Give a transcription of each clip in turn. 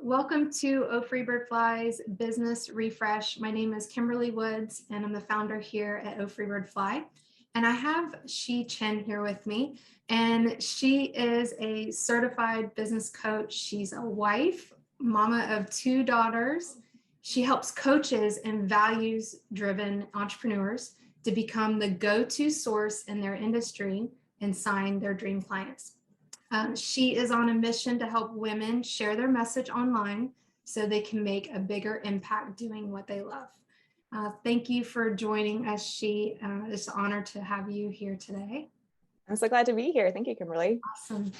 Welcome to Oh Freebird Fly's Business Refresh. My name is Kimberly Woods, and I'm the founder here at Oh Freebird Fly. And I have Shi Chen here with me, and she is a certified business coach. She's a wife, mama of two daughters. She helps coaches and values-driven entrepreneurs to become the go-to source in their industry and sign their dream clients. She is on a mission to help women share their message online so they can make a bigger impact doing what they love. Thank you for joining us, Shi. It's an honor to have you here today. I'm so glad to be here. Thank you, Kimberly. Awesome.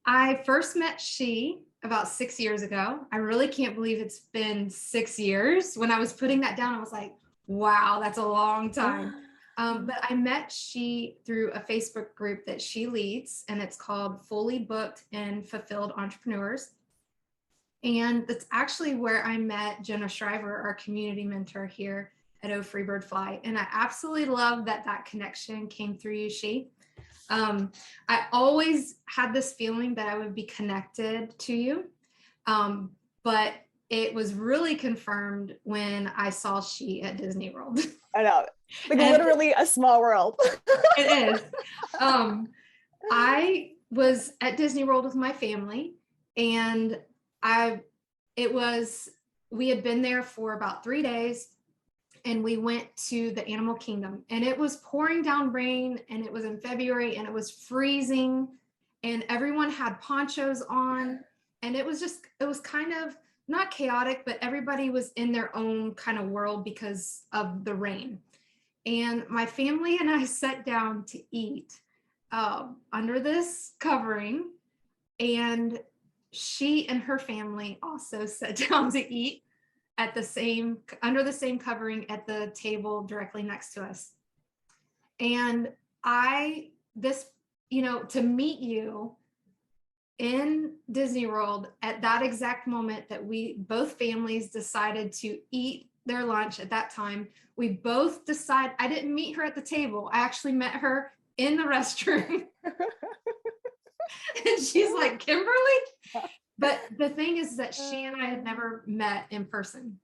I first met Shi about 6 years ago. I really can't believe it's been 6 years. When I was putting that down, I was like, wow, that's a long time. But I met Shi through a Facebook group that she leads, and it's called Fully Booked and Fulfilled Entrepreneurs. And that's actually where I met Jenna Shriver, our community mentor here at Oh Freebird Fly. And I absolutely love that that connection came through you, Shi. I always had this feeling that I would be connected to you, but it was really confirmed when I saw Shi at Disney World. I know, like literally a small world. It is. I was at Disney World with my family, and we had been there for about 3 days, and we went to the animal kingdom, and it was pouring down rain, and it was in February, and it was freezing, and everyone had ponchos on, and it was kind of not chaotic, but everybody was in their own kind of world because of the rain. And my family and I sat down to eat under this covering, and she and her family also sat down to eat under the same covering at the table directly next to us. And to meet you in Disney World at that exact moment that both families decided to eat their lunch at that time, we both decided, I didn't meet her at the table. I actually met her in the restroom. And she's like, Kimberly? But the thing is that she and I had never met in person.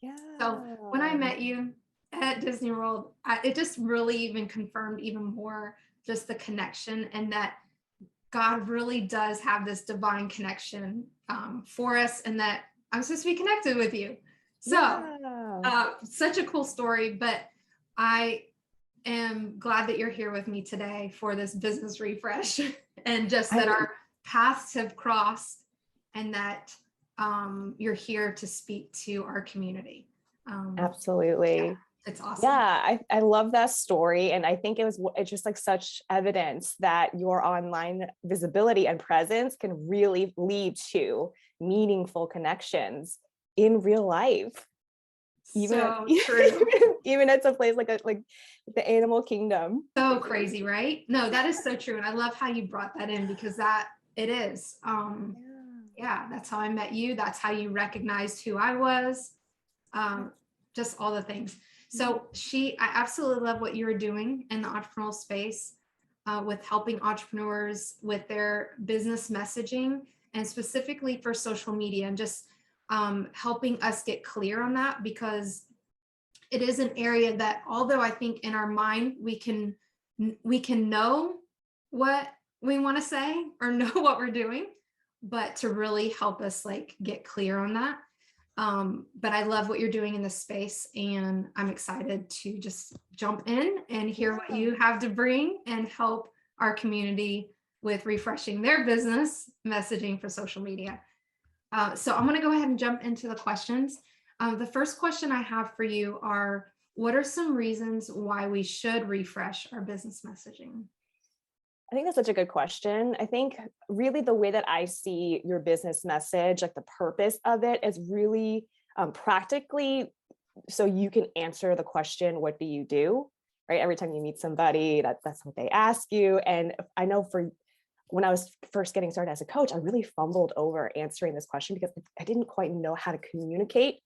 Yeah. So when I met you at Disney World, it just really even confirmed even more just the connection, and that God really does have this divine connection for us, and that I'm supposed to be connected with you. So such a cool story, but I am glad that you're here with me today for this business refresh, and just that our paths have crossed, and that you're here to speak to our community. Absolutely. Yeah, it's awesome. Yeah, I love that story. And I think it's just like such evidence that your online visibility and presence can really lead to meaningful connections in real life. So true. Even at a place like the animal kingdom. So crazy, right? No, that is so true. And I love how you brought that in, because it is. Yeah, that's how I met you. That's how you recognized who I was. Just all the things. So I absolutely love what you're doing in the entrepreneurial space with helping entrepreneurs with their business messaging, and specifically for social media, and just helping us get clear on that, because it is an area that, although I think in our mind we can know what we want to say or know what we're doing, but to really help us get clear on that. But I love what you're doing in this space, and I'm excited to just jump in and hear what you have to bring and help our community with refreshing their business messaging for social media. So I'm going to go ahead and jump into the questions. The first question I have for you are, what are some reasons why we should refresh our business messaging? I think that's such a good question. I think really the way that I see your business message, like the purpose of it, is really practically so you can answer the question, what do you do? Right? Every time you meet somebody, that's what they ask you. And I know when I was first getting started as a coach, I really fumbled over answering this question because I didn't quite know how to communicate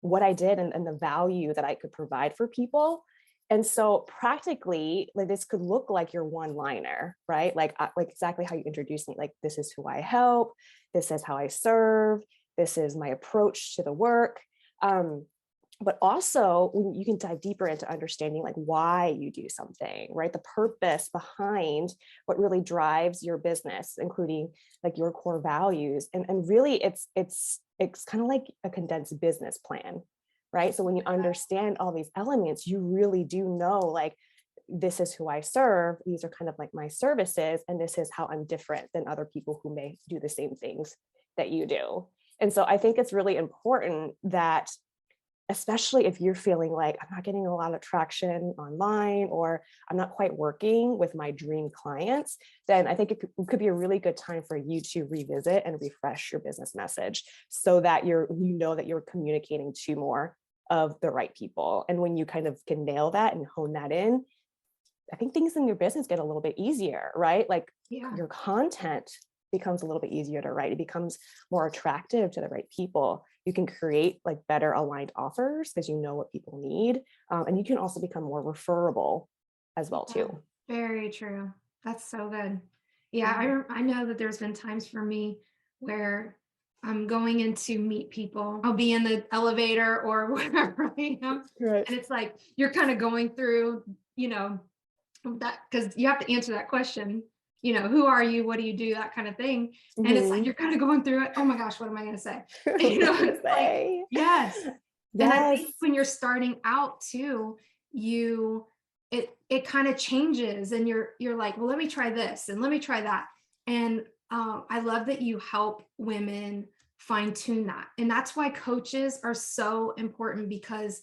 what I did and the value that I could provide for people. And so practically, this could look like your one-liner, right? Like exactly how you introduce me, like, this is who I help, this is how I serve, this is my approach to the work. But also when you can dive deeper into understanding like why you do something, right? The purpose behind what really drives your business, including like your core values. And really it's kind of like a condensed business plan, right? So when you understand all these elements, you really do know like, this is who I serve. These are kind of like my services. And this is how I'm different than other people who may do the same things that you do. And so I think it's really important that, especially if you're feeling like I'm not getting a lot of traction online, or I'm not quite working with my dream clients, then I think it could be a really good time for you to revisit and refresh your business message so that you know that you're communicating to more of the right people. And when you kind of can nail that and hone that in, I think things in your business get a little bit easier, right? Like your content becomes a little bit easier to write. It becomes more attractive to the right people. You can create like better aligned offers because you know what people need. And you can also become more referable as well too. Very true. That's so good. Yeah, I know that there's been times for me where I'm going in to meet people. I'll be in the elevator or wherever I am. Right. And it's like, you're kind of going through, that, because you have to answer that question, who are you? What do you do? That kind of thing. And it's like, you're kind of going through it. Oh my gosh, what am I going to say? It's like, yes. And I think when you're starting out too, it kind of changes and you're like, well, let me try this and let me try that. And I love that you help women fine tune that. And that's why coaches are so important because,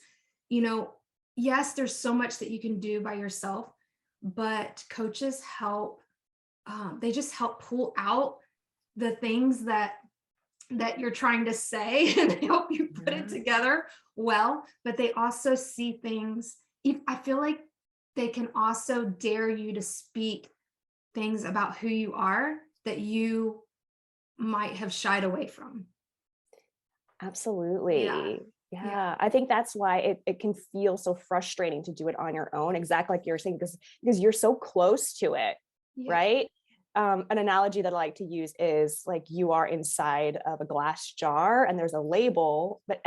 yes, there's so much that you can do by yourself, but coaches help. They just help pull out the things that you're trying to say and they help you put it together well, but they also see things. I feel like they can also dare you to speak things about who you are that you might have shied away from. Absolutely. Yeah. I think that's why it can feel so frustrating to do it on your own, exactly like you're saying, because you're so close to it, right? An analogy that I like to use is like you are inside of a glass jar and there's a label, but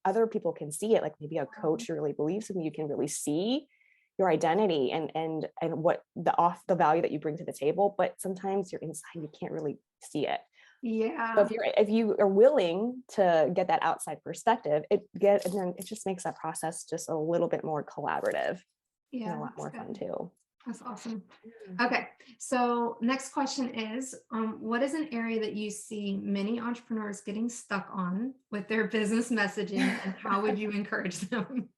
other people can see it. Like maybe a coach who really believes in you can really see your identity and what the value that you bring to the table. But sometimes you're inside, you can't really see it. Yeah. So if you are willing to get that outside perspective, and then it just makes that process just a little bit more collaborative. Yeah, and a lot more fun too. That's awesome. Okay, so next question is, what is an area that you see many entrepreneurs getting stuck on with their business messaging, and how would you encourage them?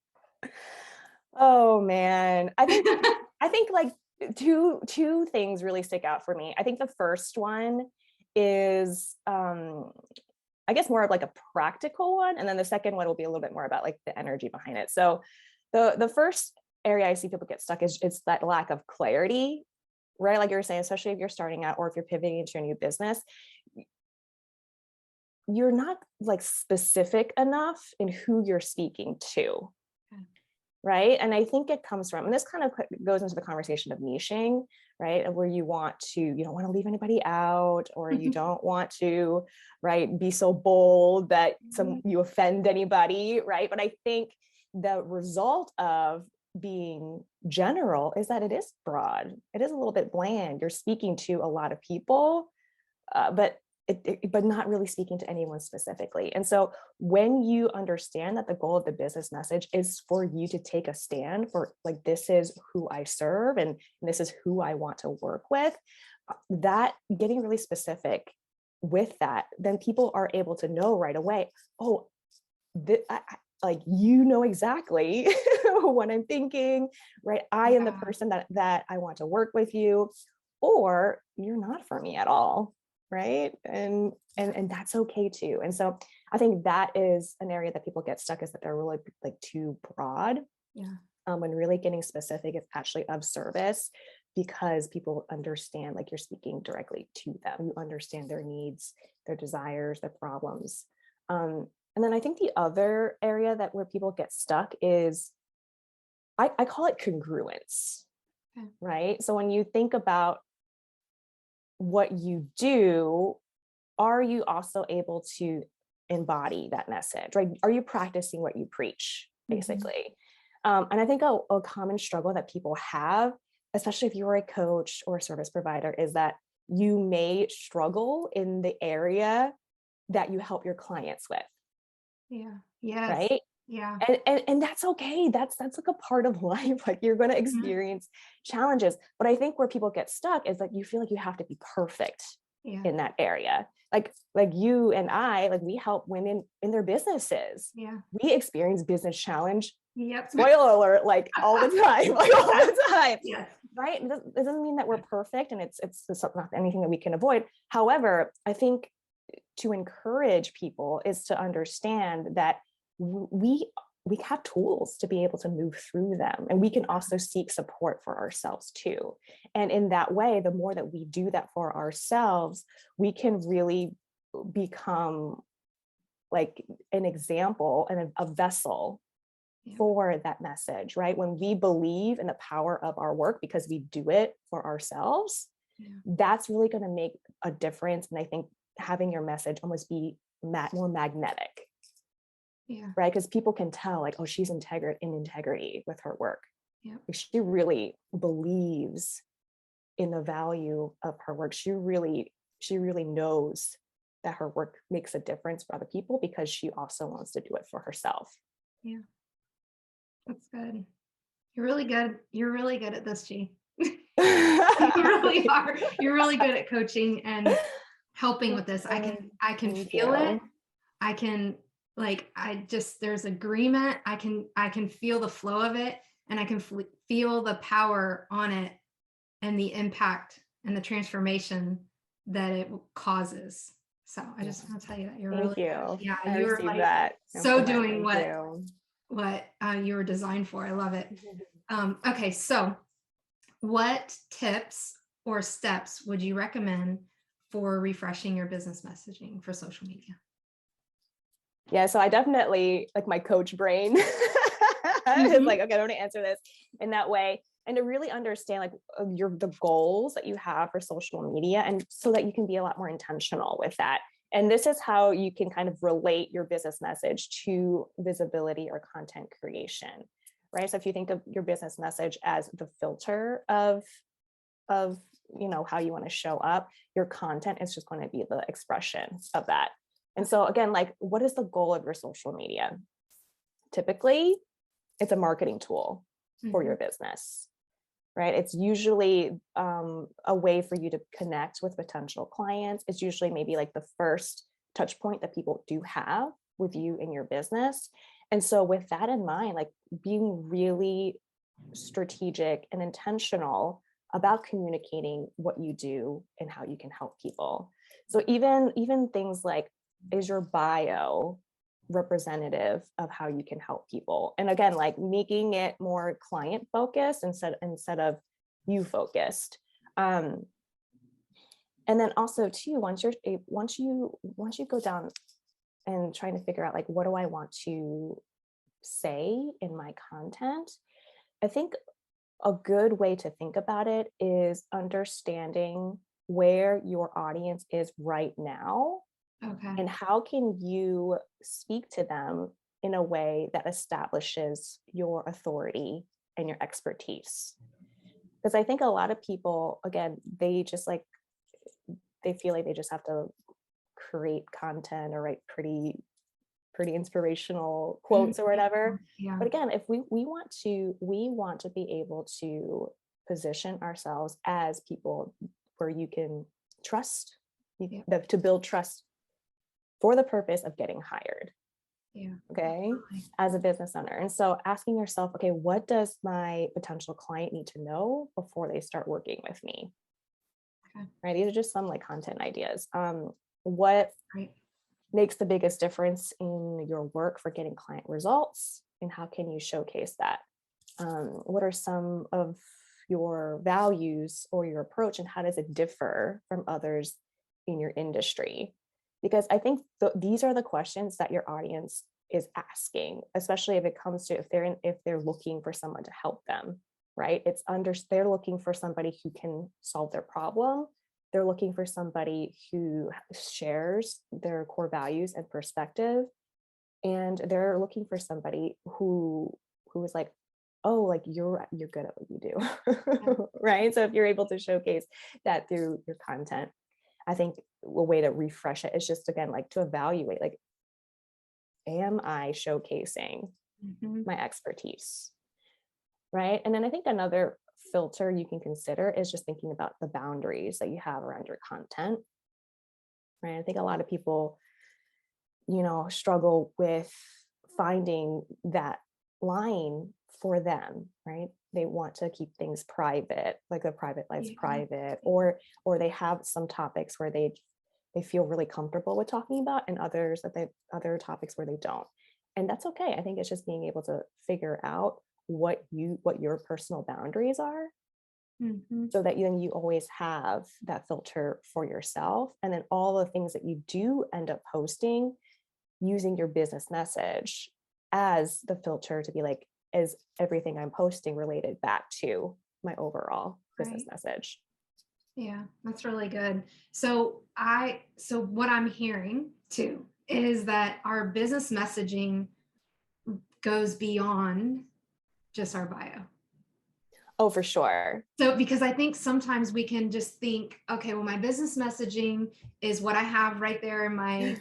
Oh man, I think like two things really stick out for me. I think the first one is I guess more of like a practical one, and then the second one will be a little bit more about like the energy behind it. So the first area I see people get stuck is it's that lack of clarity, right? Like you were saying, especially if you're starting out or if you're pivoting into a new business, you're not like specific enough in who you're speaking to. Right. And I think it comes from, and this kind of goes into the conversation of niching, right? Where you don't want to leave anybody out, or you don't want to, right, be so bold that you offend anybody, right? But I think the result of being general is that it is broad. It is a little bit bland. You're speaking to a lot of people, but not really speaking to anyone specifically. And so when you understand that the goal of the business message is for you to take a stand for like, this is who I serve and this is who I want to work with, that getting really specific with that, then people are able to know right away, oh, like, you know exactly what I'm thinking, right? I am the person that I want to work with you, or you're not for me at all. Right. And that's okay too. And so I think that is an area that people get stuck, is that they're really like too broad. When really getting specific is actually of service, because people understand, like you're speaking directly to them. You understand their needs, their desires, their problems. And then I think the other area where people get stuck is, I call it congruence, right? So when you think about what you do, are you also able to embody that message, right? Are you practicing what you preach, Mhm. basically? And I think a common struggle that people have, especially if you're a coach or a service provider, is that you may struggle in the area that you help your clients with, Yeah. Yes. right? Yeah. And that's okay. That's like a part of life. Like, you're going to Mhm. experience challenges. But I think where people get stuck is like, you feel like you have to be perfect Yeah. in that area. Like you and I, like, we help women in their businesses. Yeah. We experience business challenge, Yep. spoiler alert, like all the time, like all the time. Yes. Right? It doesn't mean that we're perfect, and it's not anything that we can avoid. However, I think to encourage people is to understand that we have tools to be able to move through them, and we can also seek support for ourselves too. And in that way, the more that we do that for ourselves, we can really become like an example and a vessel Yeah. for that message, right? When we believe in the power of our work because we do it for ourselves, Yeah. that's really going to make a difference. And I think having your message almost be more magnetic, Yeah. right? Because people can tell, like, oh, she's in integrity with her work. Yeah. Like, she really believes in the value of her work. She really knows that her work makes a difference for other people because she also wants to do it for herself. Yeah. That's good. You're really good. You're really good at this, G. You really are. You're really good at coaching and helping with this. I can Thank feel it. you. I can there's agreement. I can feel the flow of it, and I can feel the power on it and the impact and the transformation that it causes. So I just want to tell you that you're really Thank you. good. Yeah, I you're received like that so compliment. doing Thank what you. you were designed for. I love it. Okay, so what tips or steps would you recommend for refreshing your business messaging for social media? Yeah, so I definitely, like, my coach brain is Mhm. like, okay, I want to answer this in that way, and to really understand like the goals that you have for social media, and so that you can be a lot more intentional with that. And this is how you can kind of relate your business message to visibility or content creation, right? So if you think of your business message as the filter of how you want to show up, your content is just going to be the expression of that. And so again, like, what is the goal of your social media? Typically, it's a marketing tool for Mhm. your business, right? It's usually a way for you to connect with potential clients. It's usually maybe like the first touch point that people do have with you in your business. And so with that in mind, like, being really strategic and intentional about communicating what you do and how you can help people. So even things like, is your bio representative of how you can help people? And again, like, making it more client focused instead of you focused. And then also too, once you go down and trying to figure out, like, what do I want to say in my content, I think a good way to think about it is understanding where your audience is right now, Okay. and how can you speak to them in a way that establishes your authority and your expertise. Because I think a lot of people, again, they feel like they just have to create content or write pretty inspirational quotes or whatever. Yeah. But again, if we want to be able to position ourselves as people where you can trust, Yeah. to build trust for the purpose of getting hired. Yeah. Okay. Absolutely. As a business owner. And so asking yourself, okay, what does my potential client need to know before they start working with me? Okay. Right. These are just some like content ideas. What Great. makes the biggest difference in your work for getting client results, and how can you showcase that? What are some of your values or your approach, and how does it differ from others in your industry? Because I think these are the questions that your audience is asking, especially if it comes to if they're looking for someone to help them, right? They're looking for somebody who can solve their problem they're looking for somebody who shares their core values and perspective. And they're looking for somebody who is like, oh, like you're good at what you do. Right. So if you're able to showcase that through your content, I think a way to refresh it is just, again, like to evaluate, like, am I showcasing my expertise? Right. And then I think another filter you can consider is just thinking about the boundaries that you have around your content. Right. I think a lot of people, struggle with finding that line for them, right? They want to keep things private, like their private life's private, or they have some topics where they feel really comfortable with talking about, and other topics where they don't. And that's okay. I think it's just being able to figure out what your personal boundaries are, so that then you always have that filter for yourself. And then all the things that you do end up posting, using your business message as the filter to be like, is everything I'm posting related back to my overall business message? Yeah, that's really good. So what I'm hearing too is that our business messaging goes beyond just our bio. Oh, for sure. So, because I think sometimes we can just think, okay, well, my business messaging is what I have right there in my,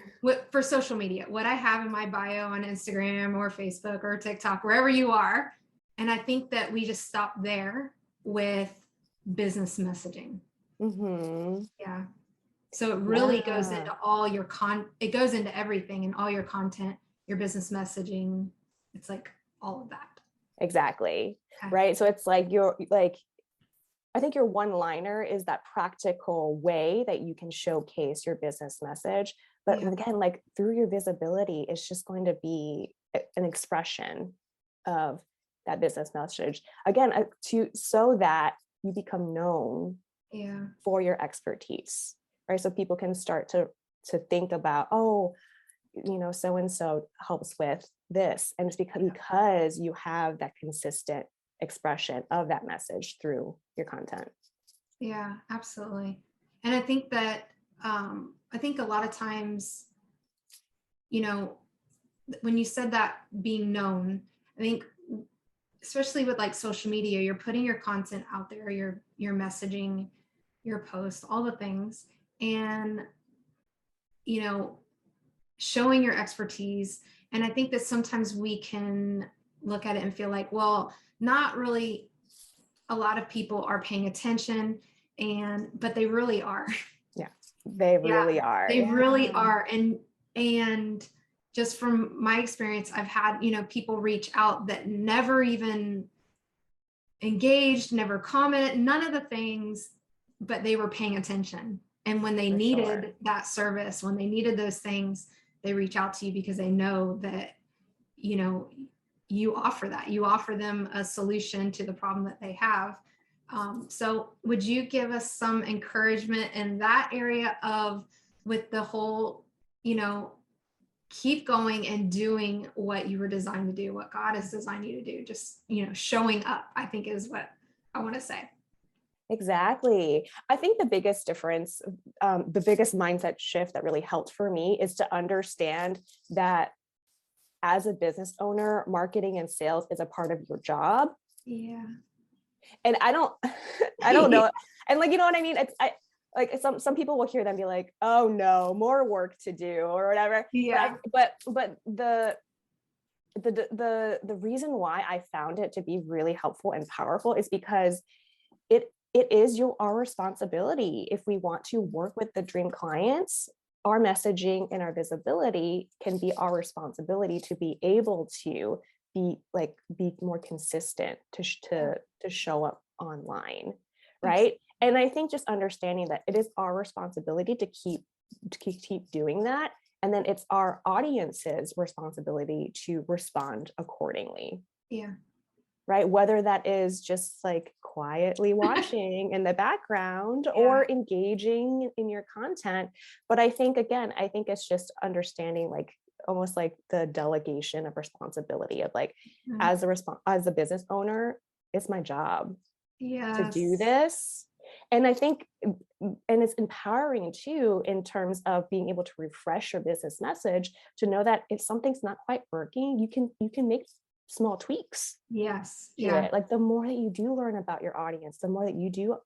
for social media, what I have in my bio on Instagram or Facebook or TikTok, wherever you are. And I think that we just stop there with business messaging. Yeah. So it really goes into all your it goes into everything and all your content, your business messaging. It's like all of that. Exactly. Okay. Right. So it's like I think your one-liner is that practical way that you can showcase your business message. But again, like through your visibility, it's just going to be an expression of that business message. Again, so that you become known for your expertise, right? So people can start to think about, oh, so-and-so helps with this. And it's because you have that consistent expression of that message through your content. Yeah, absolutely. And I think that, I think a lot of times, when you said that being known, I think especially with like social media, you're putting your content out there, your messaging, your posts, all the things, and, showing your expertise. And I think that sometimes we can look at it and feel like, well, not really a lot of people are paying attention, but they really are. Yeah, they really are. They really are. And just from my experience, I've had, people reach out that never even engaged, never commented, none of the things, but they were paying attention. And when they needed that service, when they needed those things, they reach out to you because they know that, you offer that. You offer them a solution to the problem that they have. So would you give us some encouragement in that area with the whole, keep going and doing what you were designed to do, what God has designed you to do, just, showing up, I think is what I want to say. Exactly. I think the biggest difference, the biggest mindset shift that really helped for me is to understand that as a business owner, marketing and sales is a part of your job. Yeah. And I don't know. And like, you know what I mean? Like some people will hear them be like, oh no, more work to do or whatever. Yeah. But the reason why I found it to be really helpful and powerful is because it is our responsibility. If we want to work with the dream clients, our messaging and our visibility can be our responsibility to be able to be more consistent to show up online, right? And I think just understanding that it is our responsibility to keep doing that, and then it's our audience's responsibility to respond accordingly. Yeah. Right? Whether that is just like quietly watching in the background or engaging in your content. But I think it's just understanding like almost like the delegation of responsibility of like, as a business owner, it's my job to do this. And I think, and it's empowering too, in terms of being able to refresh your business message, to know that if something's not quite working, you can make small tweaks Yes. to Yeah. it. Like the more that you do learn about your audience, the more that you do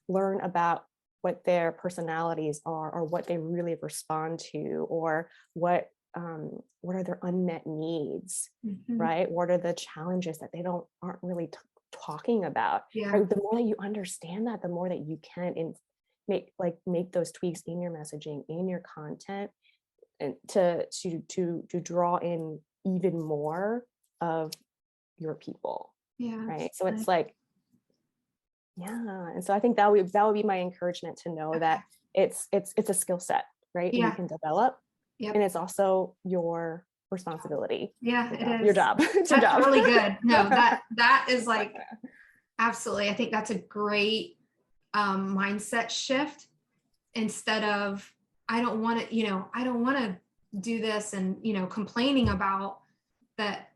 learn about what their personalities are, or what they really respond to, or what are their unmet needs, Mhm. right? What are the challenges that they aren't really talking about? Yeah. Right? The more that you understand that, the more that you can make those tweaks in your messaging, in your content, and to draw in even more of your people, Yeah. right? So it's like, yeah. And so I think that would be my encouragement, to know that it's a skill set, right? And you Yeah. can develop, Yep. and it's also your responsibility. Yeah, it Your is. job. It's your That's job. really good. No, that is like, absolutely. I think that's a great mindset shift. Instead of, I don't want to, I don't want to do this, and, complaining about that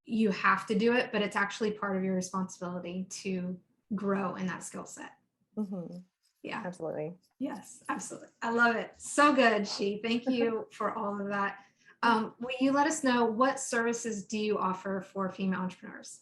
you have to do it, but it's actually part of your responsibility to grow in that skill set. Mhm. Yeah. Absolutely. Yes, absolutely. I love it. So good, Shi. Thank you for all of that. Will you let us know, what services do you offer for female entrepreneurs?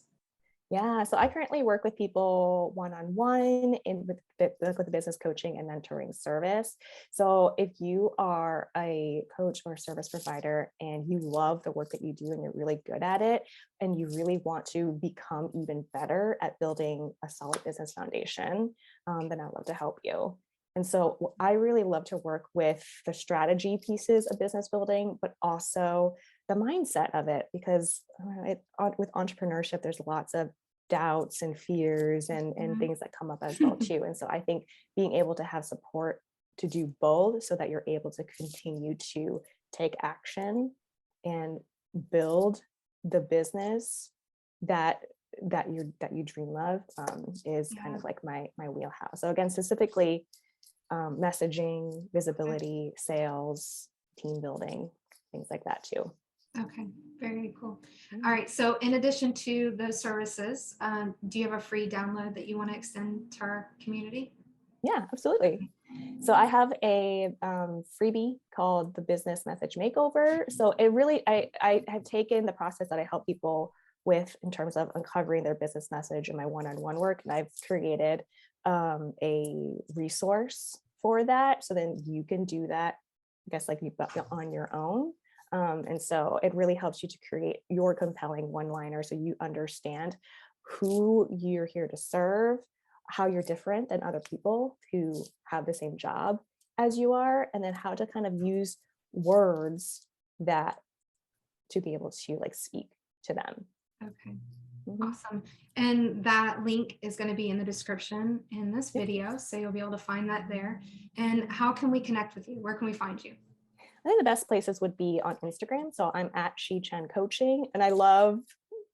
Yeah, so I currently work with people one-on-one with the business coaching and mentoring service. So if you are a coach or service provider and you love the work that you do and you're really good at it, and you really want to become even better at building a solid business foundation, then I'd love to help you. And so I really love to work with the strategy pieces of business building, but also the mindset of it, because with entrepreneurship, there's lots of doubts and fears and things that come up as well too. And so I think being able to have support to do both, so that you're able to continue to take action and build the business that you dream of, is kind of like my wheelhouse. So again, specifically messaging, visibility, sales, team building, things like that too. Okay, very cool. All right, so in addition to those services, do you have a free download that you want to extend to our community? Yeah, absolutely. So I have a freebie called the Business Message Makeover. So it really, I have taken the process that I help people with in terms of uncovering their business message in my one-on-one work, and I've created a resource for that. So then you can do that, I guess, like on your own. And so it really helps you to create your compelling one-liner, so you understand who you're here to serve, how you're different than other people who have the same job as you are, and then how to kind of use words that to be able to like speak to them. Okay, Mhm. awesome. And that link is going to be in the description in this video, so you'll be able to find that there. And how can we connect with you? Where can we find you? I think the best places would be on Instagram. So I'm at Shi Chen Coaching, and I love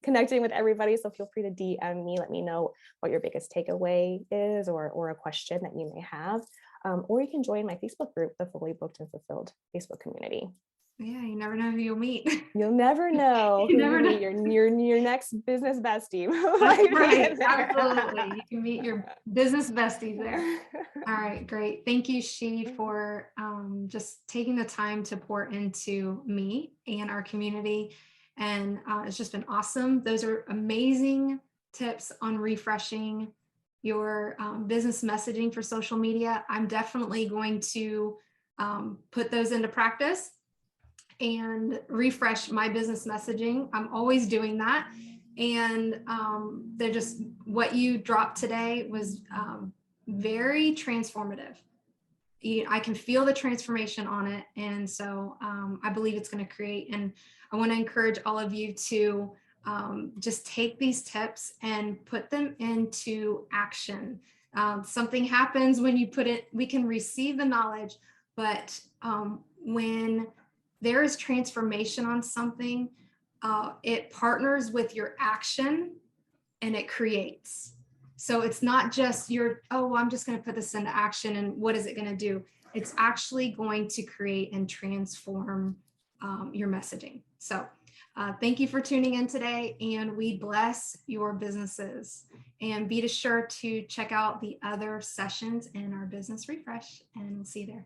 connecting with everybody. So feel free to DM me, let me know what your biggest takeaway is, or a question that you may have. Or you can join my Facebook group, the Fully Booked and Fulfilled Facebook community. Yeah, you never know who you'll meet. You'll never know You who never you meet, know. your next business bestie. That's right. Absolutely. You can meet your business besties there. All right, great. Thank you, Shi, for just taking the time to pour into me and our community. And it's just been awesome. Those are amazing tips on refreshing your business messaging for social media. I'm definitely going to put those into practice and refresh my business messaging. I'm always doing that. And they're just, what you dropped today was very transformative. I can feel the transformation on it. And so I believe it's going to create, and I want to encourage all of you to just take these tips and put them into action. Something happens when you put it, we can receive the knowledge, but when there is transformation on something, it partners with your action and it creates. So it's not just oh, well, I'm just going to put this into action and what is it going to do? It's actually going to create and transform your messaging. So thank you for tuning in today, and we bless your businesses. And be sure to check out the other sessions in our business refresh, and we'll see you there.